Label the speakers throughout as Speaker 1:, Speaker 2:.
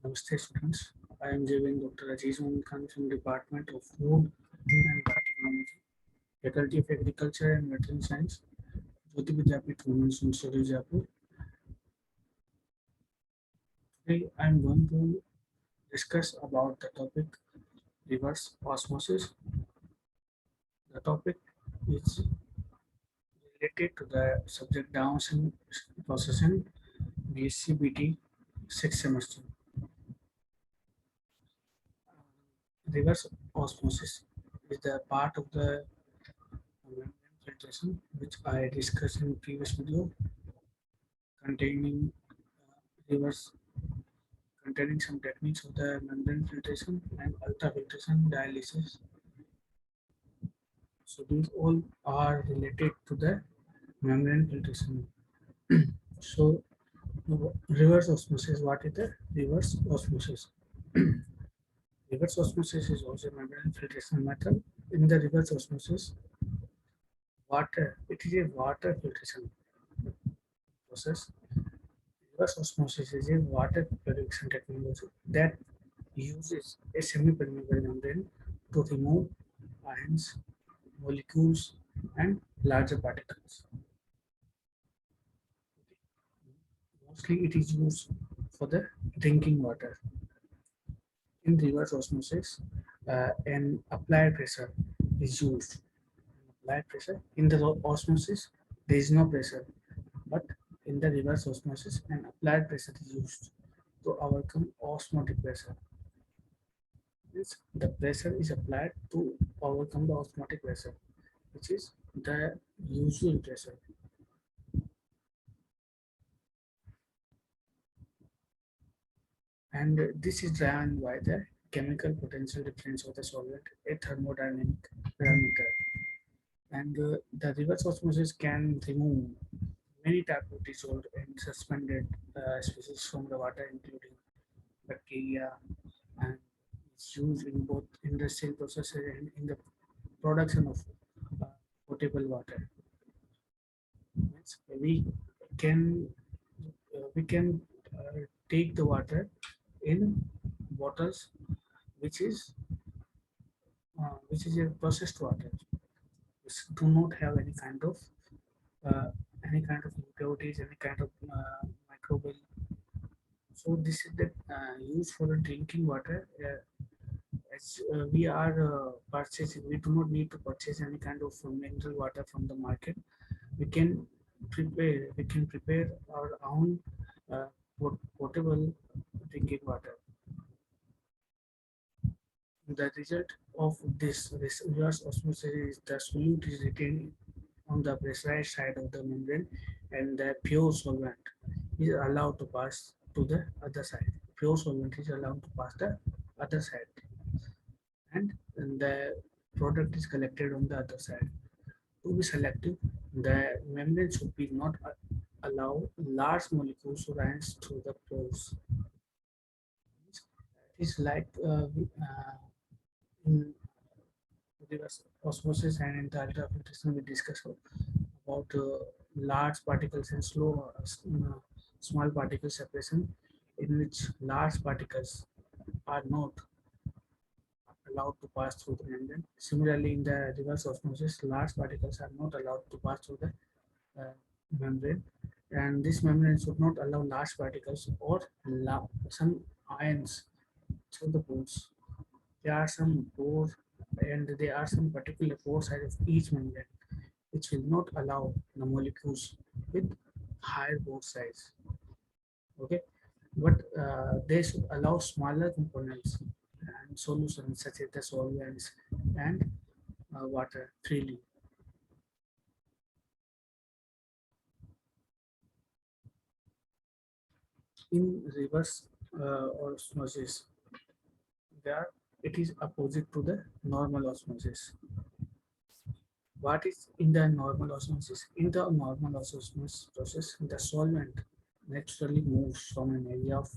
Speaker 1: Namaste students. I am JVN Dr. Aziz Mohammed Khan from Department of Food and Biotechnology, Faculty of Agriculture and Veterinary Science, Jyoti Vidyapith Women's Institute, Jaipur. Today I am going to discuss about the topic reverse osmosis. The topic is related to the subject downstream processing BSc 6th semester. Reverse osmosis is the part of the membrane filtration which I discussed in previous video containing reverse containing some techniques of the membrane filtration and ultrafiltration dialysis. So these all are related to the membrane filtration. So reverse osmosis, what is the reverse osmosis? Reverse osmosis is also a membrane filtration method. In the reverse osmosis, it is a water filtration process. Reverse osmosis is a water purification technology that uses a semi-permeable membrane to remove ions, molecules, and larger particles. Mostly it is used for the drinking water. In reverse osmosis, an applied pressure is used. Applied pressure in the osmosis, there is no pressure, but in the reverse osmosis, an applied pressure is used to overcome osmotic pressure. Means the pressure is applied to overcome the osmotic pressure, which is the usual pressure. And this is driven by the chemical potential difference of the solvent, a thermodynamic parameter. And the reverse osmosis can remove many types of dissolved and suspended species from the water, including bacteria, and it's used in both industrial processes and in the production of uh, potable water. Means can we can take the water in bottles which is a processed water, which do not have uh, any kind of impurities, any kind of microbial. So this is the used for the drinking water. As we are purchasing, we do not need to purchase any kind of mineral water from the market. We can we can prepare our own uh, potable drinking water. The result of this reverse osmosis is the solute is retained on the pressurized side of the membrane, and the pure solvent is allowed to pass to the other side. Pure solvent is allowed to pass the other side, and the product is collected on the other side. To be selective, the membrane should be not allow large molecules to rise through the pores. It's like in reverse osmosis and in the ultrafiltration we discussed about large particles and small particle separation, in which large particles are not allowed to pass through the membrane. Similarly, in the reverse osmosis, large particles are not allowed to pass through the membrane, and this membrane should not allow large particles or some ions through the pores. There are some pores, and there are some particular pore size of each membrane which will not allow the molecules with higher pore size. Okay, but they should allow smaller components and solutions such as the solvents and water freely. In reverse osmosis, there it is opposite to the normal osmosis. What is in the normal osmosis? In the normal osmosis process, the solvent naturally moves from an area of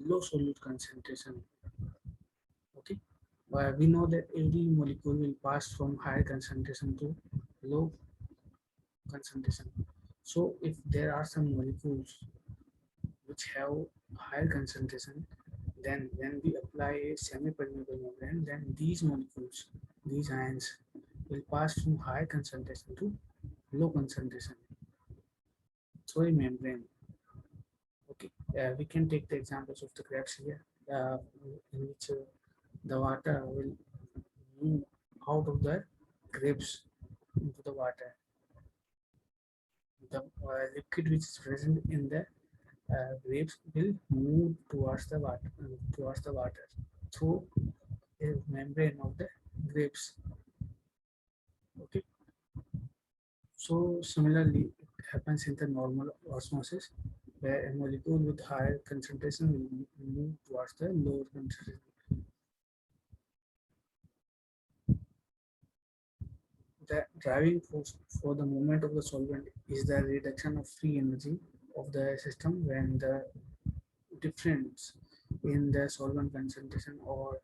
Speaker 1: low solute concentration. Okay, we know that every molecule will pass from higher concentration to low concentration. So if there are some molecules which have higher concentration, Then when we apply a semi-permeable membrane, then these molecules, these ions, will pass from high concentration to low concentration through a membrane. Okay, we can take the examples of the grapes here, in which the water will move out of the grapes into the water. The liquid which is present in the grapes will move towards the water through a membrane of the grapes. Okay, so similarly, it happens in the normal osmosis, where a molecule with higher concentration will move towards the lower concentration. The driving force for the movement of the solvent is the reduction of free energy of the system when the difference in the solvent concentration or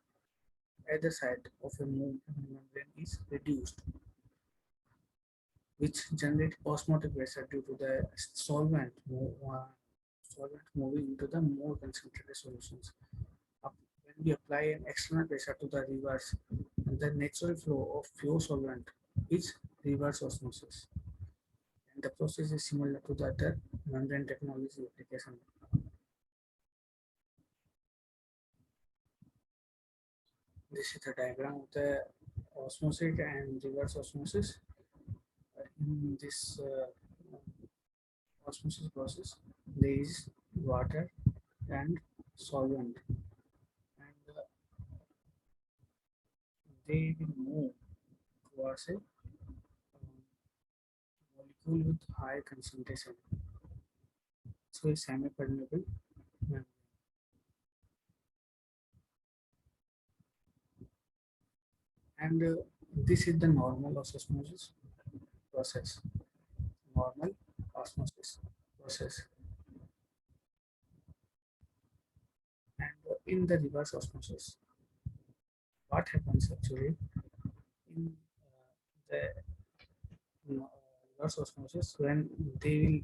Speaker 1: either side of a membrane is reduced, which generate osmotic pressure due to the solvent moving into the more concentrated solutions. When we apply an external pressure to the reverse, the natural flow of pure solvent is reverse osmosis. And the process is similar to the other membrane technology application. This is the diagram of the osmosis and reverse osmosis. In this osmosis process, there is water and solvent, and they will move towards a molecule with high concentration. So, a semi-permeable membrane. And this is the normal osmosis process. Normal osmosis process. And in the reverse osmosis, what happens actually in the reverse osmosis when they will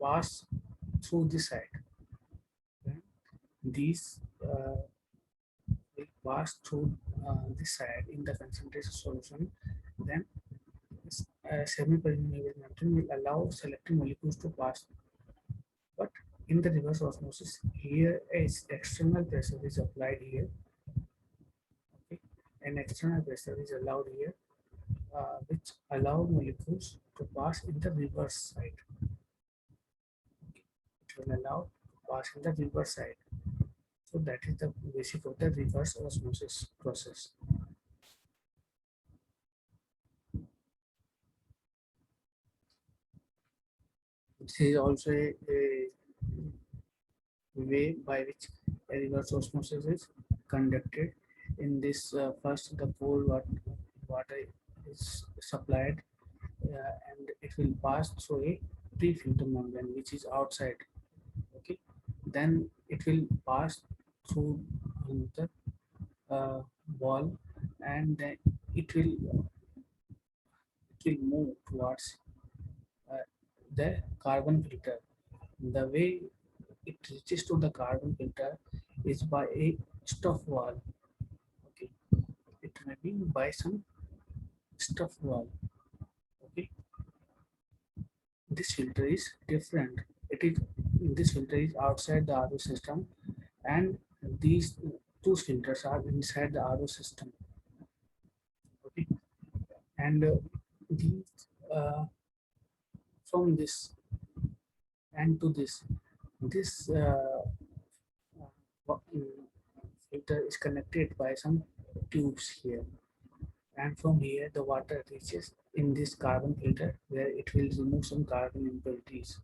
Speaker 1: pass through this side? Okay? These will pass through this side in the concentration solution, then semi-permeable membrane will allow selected molecules to pass. But in the reverse osmosis, here is external pressure is applied here. Okay, and external pressure is allowed here, which allow molecules to pass in the reverse side. Okay. It will allow to pass in the reverse side. So that is the basic of the reverse osmosis process. This is also a way by which a reverse osmosis is conducted. In this, first the cold water is supplied, and it will pass through a pre-filter membrane which is outside. Okay, then it will pass through the wall, and then it will move towards uh, the carbon filter. The way it reaches to the carbon filter is by a stuff wall. Okay, it may be by some stuff wall. Okay, this filter is different. It is this filter is outside the RO system, and these two filters are inside the RO system. Okay, and these from this and to this filter is connected by some tubes here, and from here the water reaches in this carbon filter where it will remove some carbon impurities,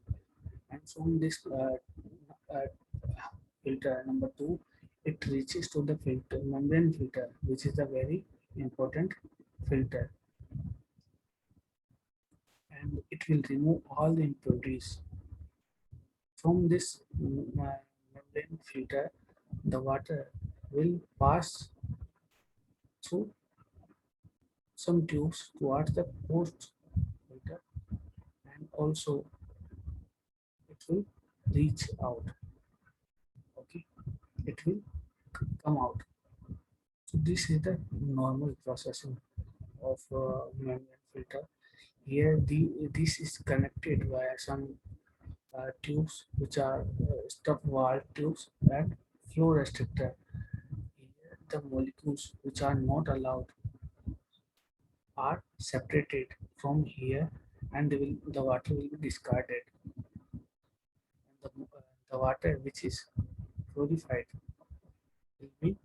Speaker 1: and from this uh, filter number 2, it reaches to the filter membrane filter, which is a very important filter, and it will remove all the impurities. From this membrane filter, the water will pass through some tubes towards the post filter, and also it will reach out. Okay, it will come out. So this is the normal processing of membrane filter. Here this is connected via some tubes which are stuck valve tubes and flow restrictor. Here the molecules which are not allowed are separated from here, and the water will be discarded. The water which is purified will be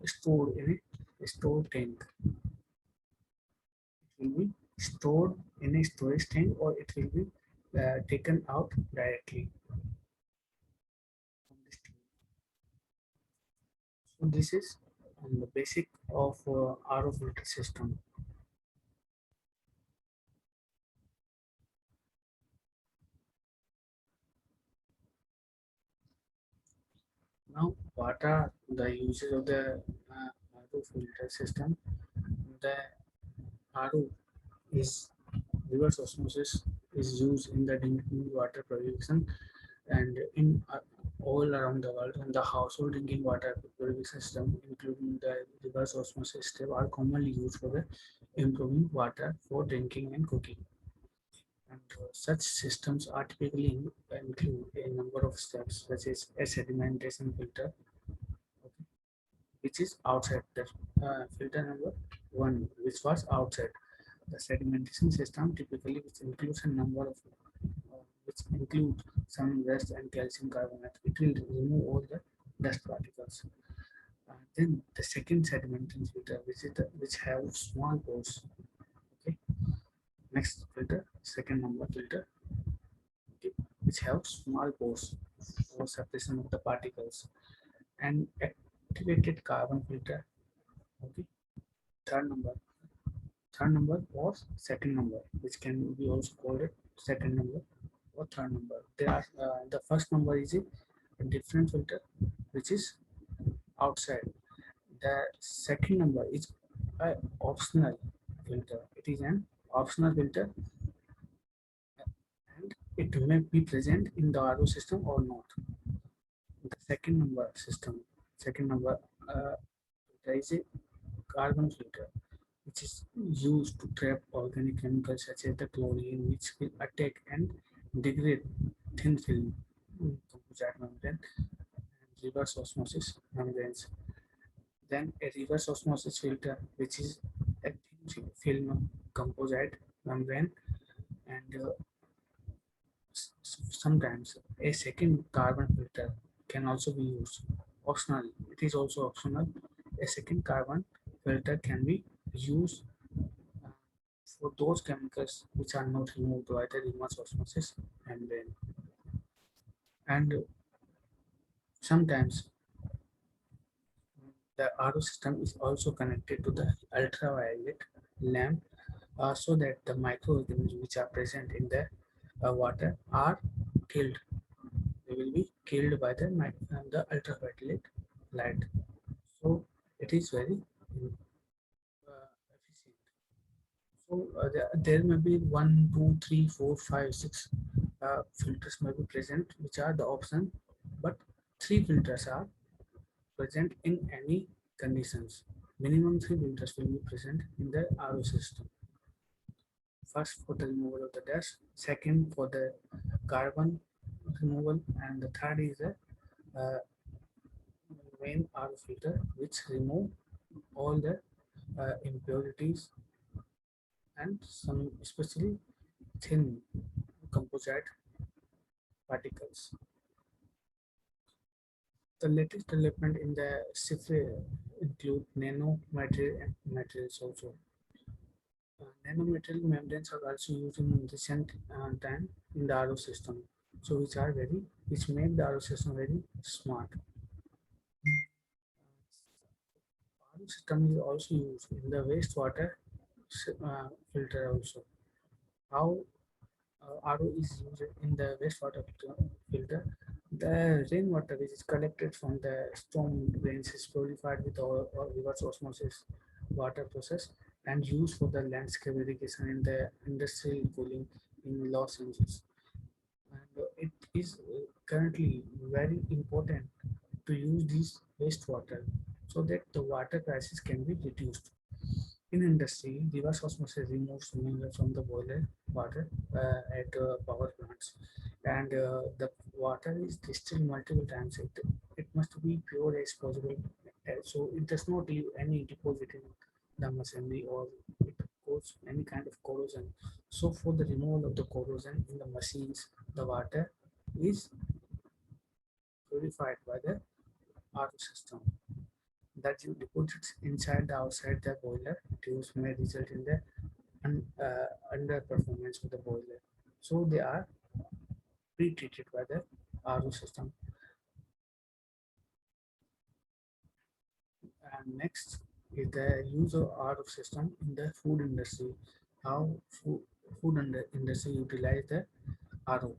Speaker 1: stored in a stored tank. It will be stored in a storage tank, or it will be taken out directly from this tank. So this is the basic of RO filter system. Now, what are the uses of the RO filter system? The RO is reverse osmosis is used in the drinking water purification and in all around the world, and the household drinking water purification system, including the reverse osmosis step, are commonly used for the improving water for drinking and cooking. And such systems are typically include a number of steps, such as a sedimentation filter, okay, which is outside the filter number one, which was outside. The sedimentation system typically which includes a number of which include some rust and calcium carbonate. It will remove all the dust particles. Then the second sedimentation filter, which have small pores. Okay. Next filter, second number filter, okay, which have small pores for separation of the particles. And activated carbon filter. Okay. Third number. Third number or second number, which can be also called it second number or third number. There are the first number is a different filter, which is outside. The second number is an optional filter. It is an optional filter, and it may be present in the RO system or not. The second number system, second number, there is a carbon filter, which is used to trap organic chemicals such as the chlorine, which will attack and degrade thin film composite membrane and reverse osmosis membranes. Then a reverse osmosis filter, which is a thin film composite membrane, and sometimes a second carbon filter can also be used. Optional, it is also optional. A second carbon filter can be used uh, for those chemicals which are not removed by the reverse osmosis membrane. And sometimes the RO system is also connected to the ultraviolet lamp so that the microorganisms which are present in the water are killed. They will be killed by the ultraviolet light. So it is very efficient. So there may be one, two, three, four, five, six filters may be present, which are the option, but three filters are present in any conditions. Minimum three filters will be present in the RO system. First for the removal of the dust, second for the carbon removal, and the third is the uh, main RO filter, which remove all the impurities and some especially thin composite particles. The latest development in the CIFRE include nanomaterials also. Nanomaterial membranes are also used in recent time in the RO system, so which make the RO system very smart. RO system is also used in the wastewater filter also. How RO is used in the wastewater filter? The rainwater which is collected from the storm drains is purified with or reverse osmosis water process and used for the landscape irrigation in the industrial cooling in Los Angeles. And it is currently very important to use this wastewater so that the water crisis can be reduced. In industry, reverse osmosis removes minerals from the boiler water at power plants, and the water is distilled multiple times. It must be pure as possible, so it does not leave any deposit in the machinery or it cause any kind of corrosion. So, for the removal of the corrosion in the machines, the water is purified by the RO system. That you deposits inside the outside the boiler tubes may result in the underperformance of the boiler. So they are pre-treated by the RO system. And next is the use of RO system in the food industry. How industry utilize the RO.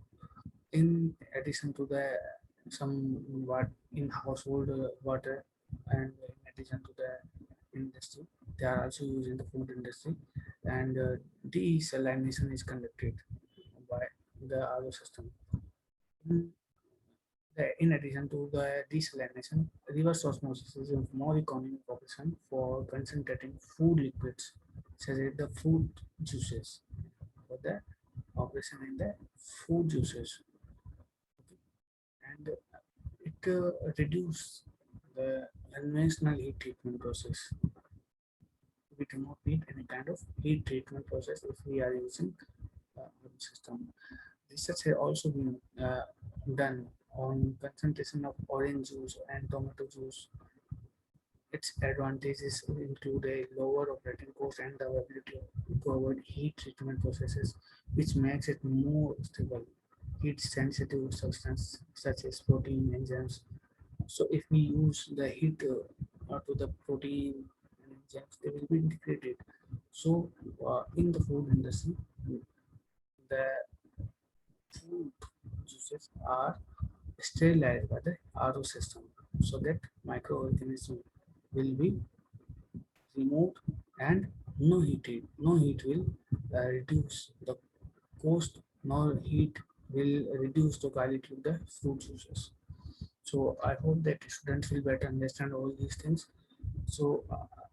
Speaker 1: In addition to the some what in household water, and in addition to the industry, they are also used in the food industry, and desalination is conducted by the RO system. In, in addition to the desalination, reverse osmosis is a more economic option for concentrating food liquids, such as the food juices, for the operation in the food juices. And it reduces the conventional heat treatment process. We do not need any kind of heat treatment process if we are using system. Research has also been done on concentration of orange juice and tomato juice. Its advantages include a lower operating cost and the ability to avoid heat treatment processes, which makes it more stable. Heat sensitive substance such as protein enzymes. So if we use the heat to the protein and enzymes, they will be integrated. So in the food industry, the food juices are sterilized by the RO system so that microorganisms will be removed and no heat will reduce the cost, nor heat will reduce the quality of the fruit juices. So I hope that students will better understand all these things. So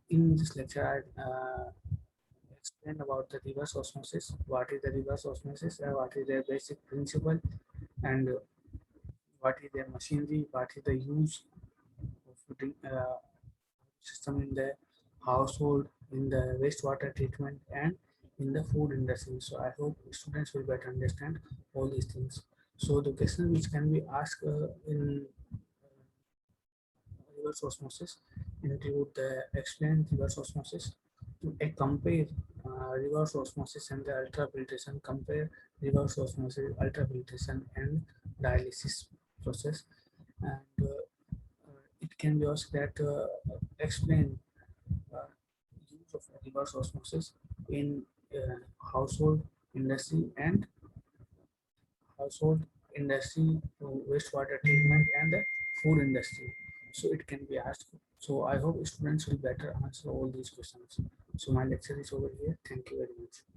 Speaker 1: in this lecture, I explain about the reverse osmosis. What is the reverse osmosis? What is the basic principle? And what is the machinery? What is the use of the system in the household, in the wastewater treatment, and in the food industry? So I hope students will better understand all these things. So the question which can be asked in reverse osmosis include the explain reverse osmosis to compare reverse osmosis and the ultrafiltration, compare reverse osmosis, ultrafiltration, and dialysis process. And it can be also that explain uh, use of reverse osmosis in household industry and household industry, wastewater treatment, and the food industry. So it can be asked. So I hope students will better answer all these questions. So my lecture is over here. Thank you very much.